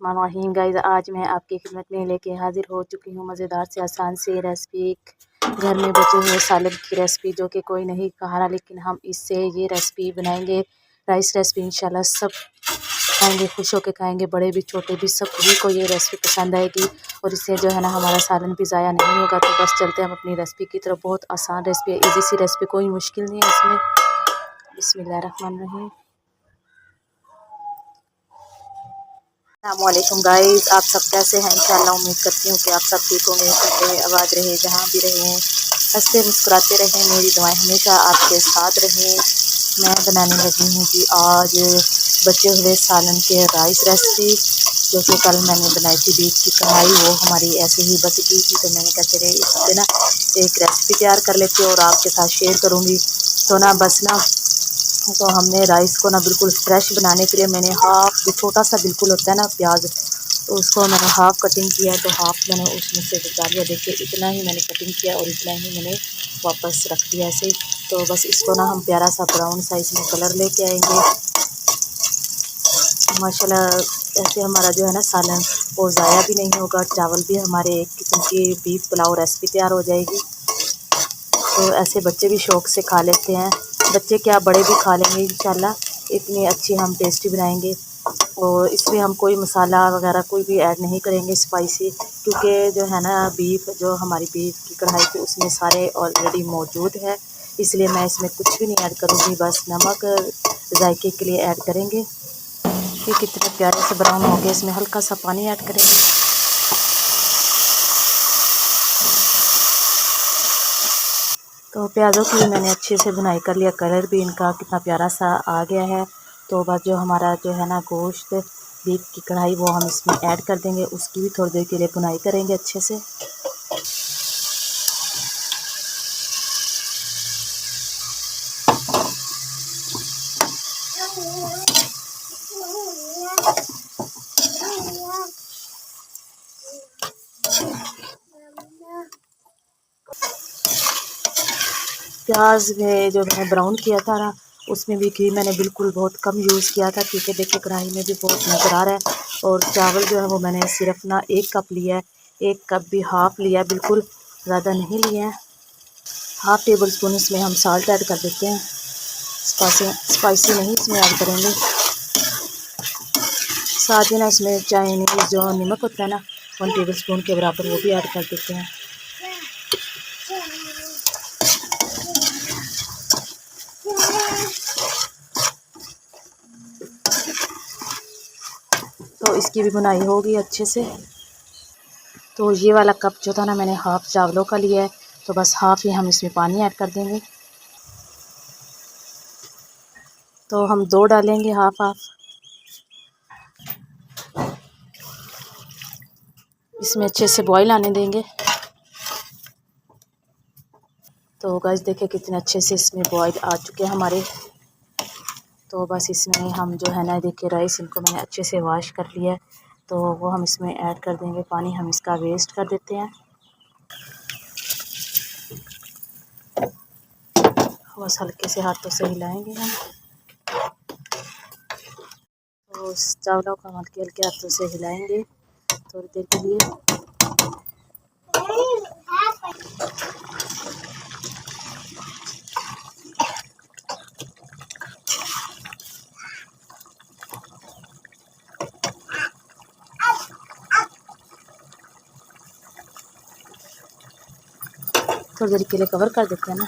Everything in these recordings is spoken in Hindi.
बिस्मिल्लाहिर्रहमानिर्रहीम। गाइस, आज मैं आपकी खिदमत में लेके हाजिर हो चुकी हूँ मज़ेदार से आसान सी रेसिपी, घर में बचे हुए सालन की रेसिपी, जो कि कोई नहीं खा रहा, लेकिन हम इससे ये रेसिपी बनाएंगे। राइस रेसिपी इंशाल्लाह सब खाएंगे, खुश होकर खाएंगे, बड़े भी छोटे भी, सभी को ये रेसिपी पसंद आएगी। और इससे जो है ना हमारा सालन भी ज़ाया नहीं होगा। तो बस चलते हैं हम अपनी रेसिपी की तरफ। बहुत आसान रेसिपी है, ईजी सी रेसिपी, कोई मुश्किल नहीं है इसमें। बिस्मिल्लाहिर्रहमानिर्रहीम। अस्सलामुअलैकुम गाइस, आप सब कैसे हैं? इंशाल्लाह उम्मीद करती हूँ कि आप सब ठीक होंगे, खुश आबाद रहे, जहाँ भी रहें, हंसते मुस्कुराते रहें। मेरी दुआएं हमेशा आपके साथ रहें। मैं बनाने लगी हूँ कि आज बचे हुए सालन के राइस रेसिपी, जो कि कल मैंने बनाई थी बीफ की कढ़ाई, वो हमारी ऐसे ही बच गई थी। तो मैंने कहा चले इससे ना एक रेसिपी तैयार कर लेती हूँ और आपके साथ शेयर करूँगी। तो ना बस ना, तो हमने राइस को ना बिल्कुल फ्रेश बनाने के लिए मैंने हाफ, जो छोटा सा बिल्कुल होता है ना प्याज, तो उसको मैंने हाफ़ कटिंग किया है। तो हाफ़ मैंने उसमें से डाल दिया। देखिए इतना ही मैंने कटिंग किया और इतना ही मैंने वापस रख दिया ऐसे। तो बस इसको ना हम प्यारा सा ब्राउन सा इसमें कलर लेके आएंगे माशाल्लाह। ऐसे हमारा जो है ना सालन वो ज़ाया भी नहीं होगा, चावल भी हमारे एक किस्म की बीफ पुलाव रेसिपी तैयार हो जाएगी। तो ऐसे बच्चे भी शौक़ से खा लेते हैं, बच्चे क्या बड़े भी खा लेंगे इंशाल्लाह। इतनी अच्छी हम टेस्टी बनाएंगे। और इसमें हम कोई मसाला वगैरह कोई भी ऐड नहीं करेंगे स्पाइसी, क्योंकि जो है ना बीफ, जो हमारी बीफ की कढ़ाई थी उसमें सारे ऑलरेडी मौजूद है, इसलिए मैं इसमें कुछ भी नहीं ऐड करूँगी। बस नमक जायके के लिए ऐड करेंगे। ये कितने प्यारे से ब्राउन हो गए, इसमें हल्का सा पानी ऐड करेंगे। तो प्याज़ों की भी मैंने अच्छे से भुनाई कर लिया, कलर भी इनका कितना प्यारा सा आ गया है। तो बस जो हमारा जो है ना गोश्त बीफ की कढ़ाई, वो हम इसमें ऐड कर देंगे। उसकी भी थोड़ी देर के लिए भुनाई करेंगे अच्छे से। प्याज में जो मैंने ब्राउन किया था ना, उसमें भी घी मैंने बिल्कुल बहुत कम यूज़ किया था, क्योंकि देखिए कढ़ाई में भी बहुत नज़र आ रहा है। और चावल जो है वो मैंने सिर्फ ना 1 कप लिया है, 1 कप भी हाफ़ लिया, बिल्कुल ज़्यादा नहीं लिया है। हाफ़ टेबल स्पून इसमें हम साल्ट ऐड कर देते हैं। स्पाइसी नहीं इसमें ऐड करेंगे। साथ ही ना इसमें चाइनीज़ जो नमक होता है ना, 1 टेबल स्पून के बराबर, वो भी ऐड कर देते हैं। तो इसकी भी भुनाई होगी अच्छे से। तो ये वाला कप जो था ना मैंने हाफ़ चावलों का लिया है, तो बस हाफ़ ही हम इसमें पानी ऐड कर देंगे। तो हम 2 डालेंगे, हाफ़ हाफ़। इसमें अच्छे से बॉईल आने देंगे। तो गाइस देखिए कितने अच्छे से इसमें बॉईल आ चुके हैं हमारे। तो बस इसमें हम जो है ना, देखिए राइस इनको मैंने अच्छे से वॉश कर लिया है, तो वो हम इसमें ऐड कर देंगे। पानी हम इसका वेस्ट कर देते हैं, बस हल्के से हाथों से हिलाएंगे हम। तो चावलों को हम हल्के हल्के हाथों से हिलाएंगे थोड़ी देर के लिए। थोड़ी देर के लिए कवर कर देते हैं ना।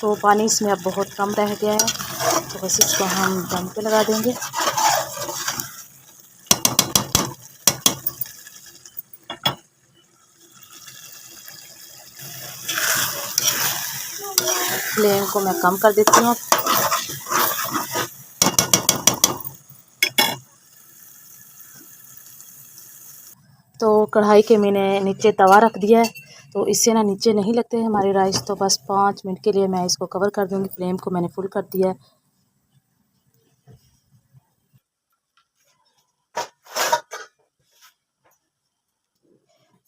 तो पानी इसमें अब बहुत कम रह गया है, तो बस इसको हम दम पे लगा देंगे। फ्लेम को मैं कम कर देती हूँ। कढ़ाई के मैंने नीचे तवा रख दिया है, तो इससे ना नीचे नहीं लगते हैं हमारे राइस। तो बस 5 मिनट के लिए मैं इसको कवर कर दूंगी। फ्लेम को मैंने फुल कर दिया है।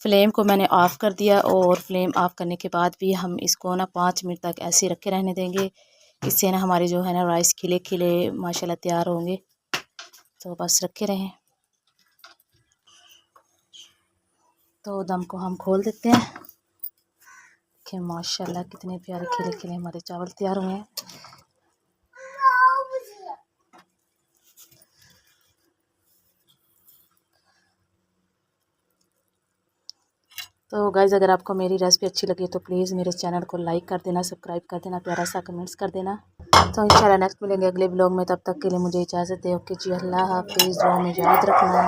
फ्लेम को मैंने ऑफ़ कर दिया और फ्लेम ऑफ़ करने के बाद भी हम इसको ना 5 मिनट तक ऐसे रखे रहने देंगे। इससे ना हमारे जो है ना राइस खिले खिले माशाल्लाह तैयार होंगे। तो बस रखे रहें। तो दम को हम खोल देते हैं। देखिए माशाल्लाह कितने प्यारे खिले खिले हमारे चावल तैयार हुए हैं। तो गाइज़ अगर आपको मेरी रेसिपी अच्छी लगी तो प्लीज़ मेरे चैनल को लाइक कर देना, सब्सक्राइब कर देना, प्यारा सा कमेंट्स कर देना। तो इंशाल्लाह नेक्स्ट मिलेंगे अगले ब्लॉग में। तब तक के लिए मुझे इजाज़त दे। ओके जी, अल्लाह हाफ़िज़। दुआ में याद रखना।